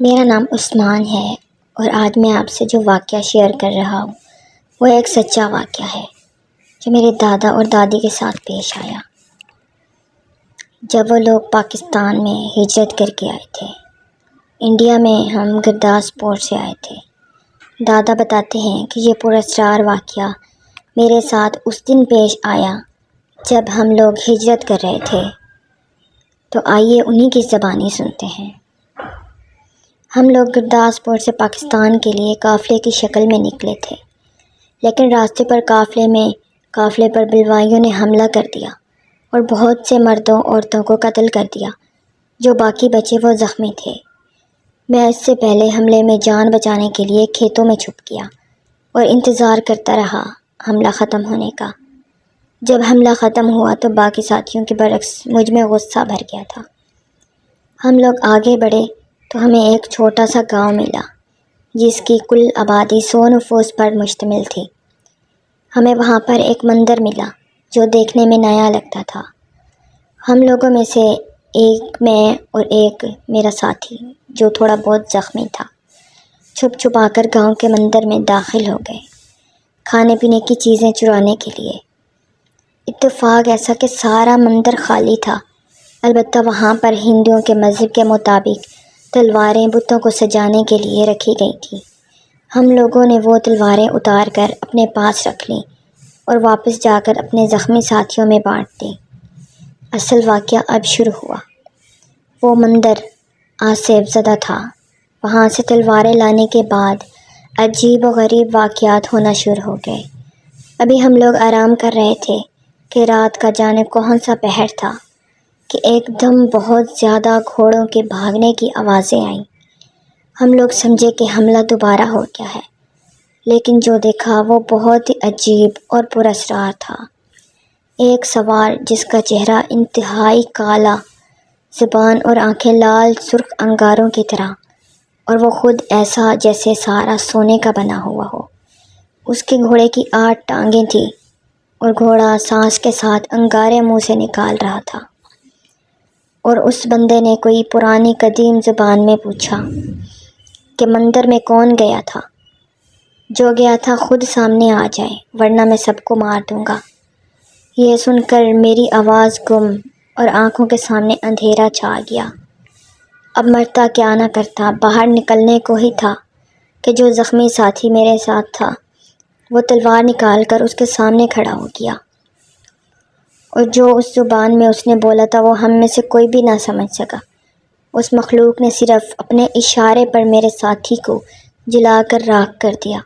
میرا نام عثمان ہے اور آج میں آپ سے جو واقعہ شیئر کر رہا ہوں وہ ایک سچا واقعہ ہے جو میرے دادا اور دادی کے ساتھ پیش آیا جب وہ لوگ پاکستان میں ہجرت کر کے آئے تھے۔ انڈیا میں ہم گرداسپور سے آئے تھے۔ دادا بتاتے ہیں کہ یہ پراسرار واقعہ میرے ساتھ اس دن پیش آیا جب ہم لوگ ہجرت کر رہے تھے، تو آئیے انہی کی زبانی سنتے ہیں۔ ہم لوگ گرداسپور سے پاکستان کے لیے قافلے کی شکل میں نکلے تھے، لیکن راستے پر قافلے پر بلوائیوں نے حملہ کر دیا اور بہت سے مردوں عورتوں کو قتل کر دیا۔ جو باقی بچے وہ زخمی تھے۔ میں اس سے پہلے حملے میں جان بچانے کے لیے کھیتوں میں چھپ گیا اور انتظار کرتا رہا حملہ ختم ہونے کا۔ جب حملہ ختم ہوا تو باقی ساتھیوں کے برعکس مجھ میں غصہ بھر گیا تھا۔ ہم لوگ آگے بڑھے تو ہمیں ایک چھوٹا سا گاؤں ملا جس کی کل آبادی 100 نفوس پر مشتمل تھی۔ ہمیں وہاں پر ایک مندر ملا جو دیکھنے میں نیا لگتا تھا۔ ہم لوگوں میں سے ایک میں اور ایک میرا ساتھی جو تھوڑا بہت زخمی تھا، چھپ چھپا کر گاؤں کے مندر میں داخل ہو گئے کھانے پینے کی چیزیں چرانے کے لیے۔ اتفاق ایسا کہ سارا مندر خالی تھا، البتہ وہاں پر ہندوؤں کے مذہب کے مطابق تلواریں بتوں کو سجانے کے لیے رکھی گئی تھیں۔ ہم لوگوں نے وہ تلواریں اتار کر اپنے پاس رکھ لیں اور واپس جا کر اپنے زخمی ساتھیوں میں بانٹ دیں۔ اصل واقعہ اب شروع ہوا۔ وہ مندر آسیب زدہ تھا۔ وہاں سے تلواریں لانے کے بعد عجیب و غریب واقعات ہونا شروع ہو گئے۔ ابھی ہم لوگ آرام کر رہے تھے کہ رات کا جانے کون سا پہر تھا کہ ایک دم بہت زیادہ گھوڑوں کے بھاگنے کی آوازیں آئیں۔ ہم لوگ سمجھے کہ حملہ دوبارہ ہو گیا ہے، لیکن جو دیکھا وہ بہت ہی عجیب اور پراسرار تھا۔ ایک سوار جس کا چہرہ انتہائی کالا، زبان اور آنکھیں لال سرخ انگاروں کی طرح، اور وہ خود ایسا جیسے سارا سونے کا بنا ہوا ہو۔ اس کے گھوڑے کی 8 ٹانگیں تھیں اور گھوڑا سانس کے ساتھ انگارے منہ سے نکال رہا تھا۔ اور اس بندے نے کوئی پرانی قدیم زبان میں پوچھا کہ مندر میں کون گیا تھا؟ جو گیا تھا خود سامنے آ جائے ورنہ میں سب کو مار دوں گا۔ یہ سن کر میری آواز گم اور آنکھوں کے سامنے اندھیرا چھا گیا۔ اب مرتا کیا نہ کرتا، باہر نکلنے کو ہی تھا کہ جو زخمی ساتھی میرے ساتھ تھا وہ تلوار نکال کر اس کے سامنے کھڑا ہو گیا، اور جو اس زبان میں اس نے بولا تھا وہ ہم میں سے کوئی بھی نہ سمجھ سکا۔ اس مخلوق نے صرف اپنے اشارے پر میرے ساتھی کو جلا کر راکھ کر دیا۔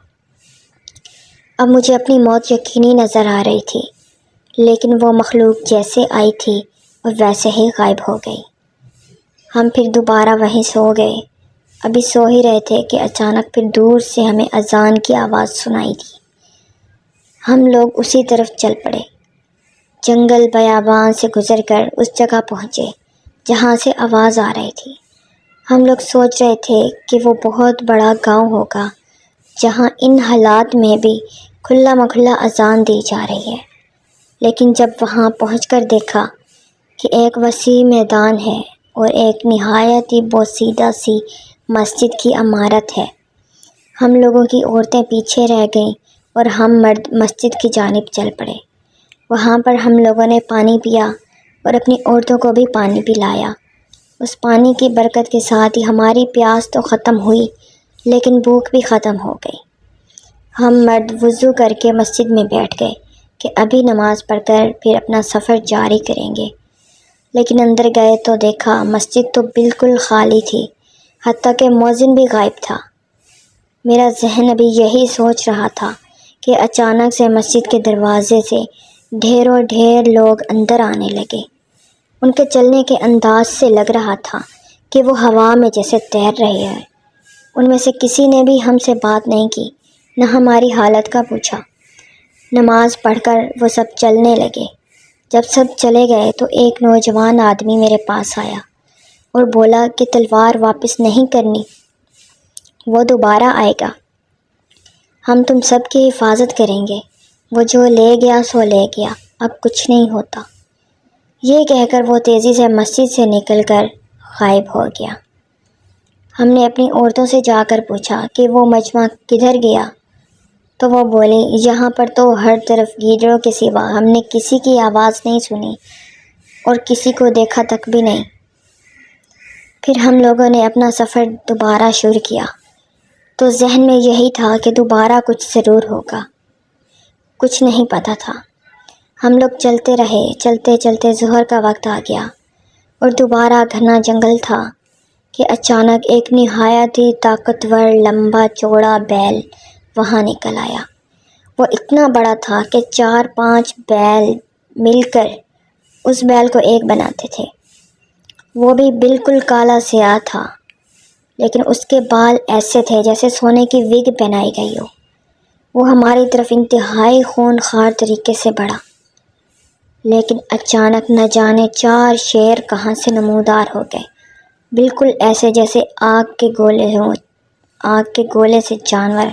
اب مجھے اپنی موت یقینی نظر آ رہی تھی، لیکن وہ مخلوق جیسے آئی تھی اور ویسے ہی غائب ہو گئی۔ ہم پھر دوبارہ وہیں سو گئے۔ ابھی سو ہی رہے تھے کہ اچانک پھر دور سے ہمیں اذان کی آواز سنائی دی۔ ہم لوگ اسی طرف چل پڑے۔ جنگل بیابان سے گزر کر اس جگہ پہنچے جہاں سے آواز آ رہی تھی۔ ہم لوگ سوچ رہے تھے کہ وہ بہت بڑا گاؤں ہوگا جہاں ان حالات میں بھی کھلا مکھلا اذان دی جا رہی ہے، لیکن جب وہاں پہنچ کر دیکھا کہ ایک وسیع میدان ہے اور ایک نہایت ہی بوسیدہ سی مسجد کی عمارت ہے۔ ہم لوگوں کی عورتیں پیچھے رہ گئیں اور ہم مرد مسجد کی جانب چل پڑے۔ وہاں پر ہم لوگوں نے پانی پیا اور اپنی عورتوں کو بھی پانی پلایا۔ اس پانی کی برکت کے ساتھ ہی ہماری پیاس تو ختم ہوئی، لیکن بھوک بھی ختم ہو گئی۔ ہم مرد وضو کر کے مسجد میں بیٹھ گئے کہ ابھی نماز پڑھ کر پھر اپنا سفر جاری کریں گے، لیکن اندر گئے تو دیکھا مسجد تو بالکل خالی تھی، حتیٰ کہ مؤذن بھی غائب تھا۔ میرا ذہن ابھی یہی سوچ رہا تھا کہ اچانک سے مسجد کے دروازے سے ڈھیروں ڈھیر لوگ اندر آنے لگے۔ ان کے چلنے کے انداز سے لگ رہا تھا کہ وہ ہوا میں جیسے تیر رہے ہیں۔ ان میں سے کسی نے بھی ہم سے بات نہیں کی، نہ ہماری حالت کا پوچھا۔ نماز پڑھ کر وہ سب چلنے لگے۔ جب سب چلے گئے تو ایک نوجوان آدمی میرے پاس آیا اور بولا کہ تلوار واپس نہیں کرنی، وہ دوبارہ آئے گا، ہم تم سب کی حفاظت کریں گے، وہ جو لے گیا سو لے گیا، اب کچھ نہیں ہوتا۔ یہ کہہ کر وہ تیزی سے مسجد سے نکل کر غائب ہو گیا۔ ہم نے اپنی عورتوں سے جا کر پوچھا کہ وہ مجمع کدھر گیا، تو وہ بولے یہاں پر تو ہر طرف گیدڑوں کے سوا ہم نے کسی کی آواز نہیں سنی اور کسی کو دیکھا تک بھی نہیں۔ پھر ہم لوگوں نے اپنا سفر دوبارہ شروع کیا تو ذہن میں یہی تھا کہ دوبارہ کچھ ضرور ہوگا، کچھ نہیں پتہ تھا۔ ہم لوگ چلتے رہے، چلتے چلتے ظہر کا وقت آ گیا اور دوبارہ گھنا جنگل تھا کہ اچانک ایک نہایت ہی طاقتور لمبا چوڑا بیل وہاں نکل آیا۔ وہ اتنا بڑا تھا کہ 4-5 بیل مل کر اس بیل کو ایک بناتے تھے۔ وہ بھی بالکل کالا سیاہ تھا، لیکن اس کے بال ایسے تھے جیسے سونے کی وگ پہنائی گئی ہو۔ وہ ہماری طرف انتہائی خونخوار طریقے سے بڑھا، لیکن اچانک نہ جانے 4 شیر کہاں سے نمودار ہو گئے، بالکل ایسے جیسے آگ کے گولے سے جانور۔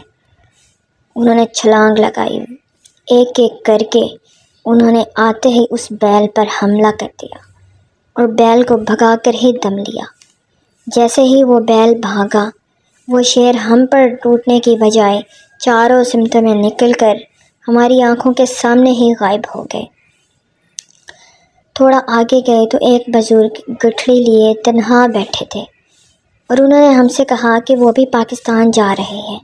انہوں نے چھلانگ لگائی، ایک ایک کر کے انہوں نے آتے ہی اس بیل پر حملہ کر دیا اور بیل کو بھگا کر ہی دم لیا۔ جیسے ہی وہ بیل بھاگا، وہ شیر ہم پر ٹوٹنے کی بجائے چاروں سمتوں میں نکل کر ہماری آنکھوں کے سامنے ہی غائب ہو گئے۔ تھوڑا آگے گئے تو ایک بزرگ گٹھڑی لیے تنہا بیٹھے تھے اور انہوں نے ہم سے کہا کہ وہ بھی پاکستان جا رہے ہیں،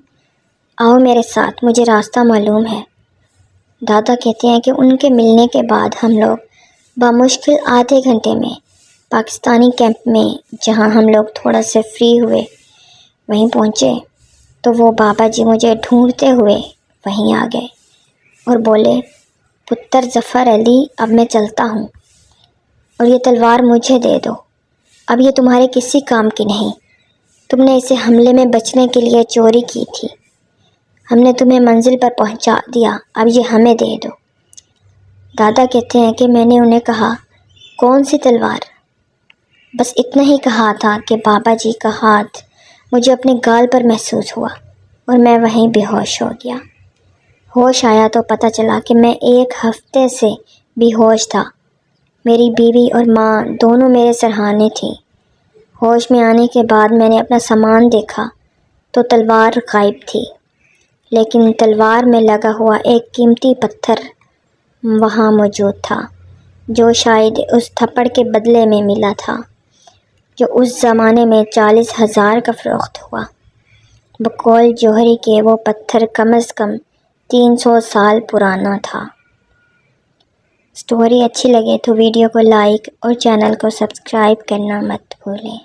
آؤ میرے ساتھ، مجھے راستہ معلوم ہے۔ دادا کہتے ہیں کہ ان کے ملنے کے بعد ہم لوگ بمشکل آدھے گھنٹے میں پاکستانی کیمپ میں، جہاں ہم لوگ تھوڑا سے فری ہوئے، وہیں پہنچے تو وہ بابا جی مجھے ڈھونڈتے ہوئے وہیں آ گئے اور بولے، پتر ظفر علی، اب میں چلتا ہوں اور یہ تلوار مجھے دے دو، اب یہ تمہارے کسی کام کی نہیں، تم نے اسے حملے میں بچنے کے لیے چوری کی تھی، ہم نے تمہیں منزل پر پہنچا دیا، اب یہ ہمیں دے دو۔ دادا کہتے ہیں کہ میں نے انہیں کہا، کون سی تلوار؟ بس اتنا ہی کہا تھا کہ بابا جی کا ہاتھ مجھے اپنے گال پر محسوس ہوا اور میں وہیں بے ہوش ہو گیا۔ ہوش آیا تو پتہ چلا کہ میں 1 ہفتے سے بے ہوش تھا۔ میری بیوی اور ماں دونوں میرے سرہانے تھیں۔ ہوش میں آنے کے بعد میں نے اپنا سامان دیکھا تو تلوار غائب تھی، لیکن تلوار میں لگا ہوا ایک قیمتی پتھر وہاں موجود تھا، جو شاید اس تھپڑ کے بدلے میں ملا تھا، جو اس زمانے میں 40,000 کا فروخت ہوا۔ بقول جوہری کے وہ پتھر کم از کم 300 سال پرانا تھا۔ سٹوری اچھی لگے تو ویڈیو کو لائک اور چینل کو سبسکرائب کرنا مت بھولیں۔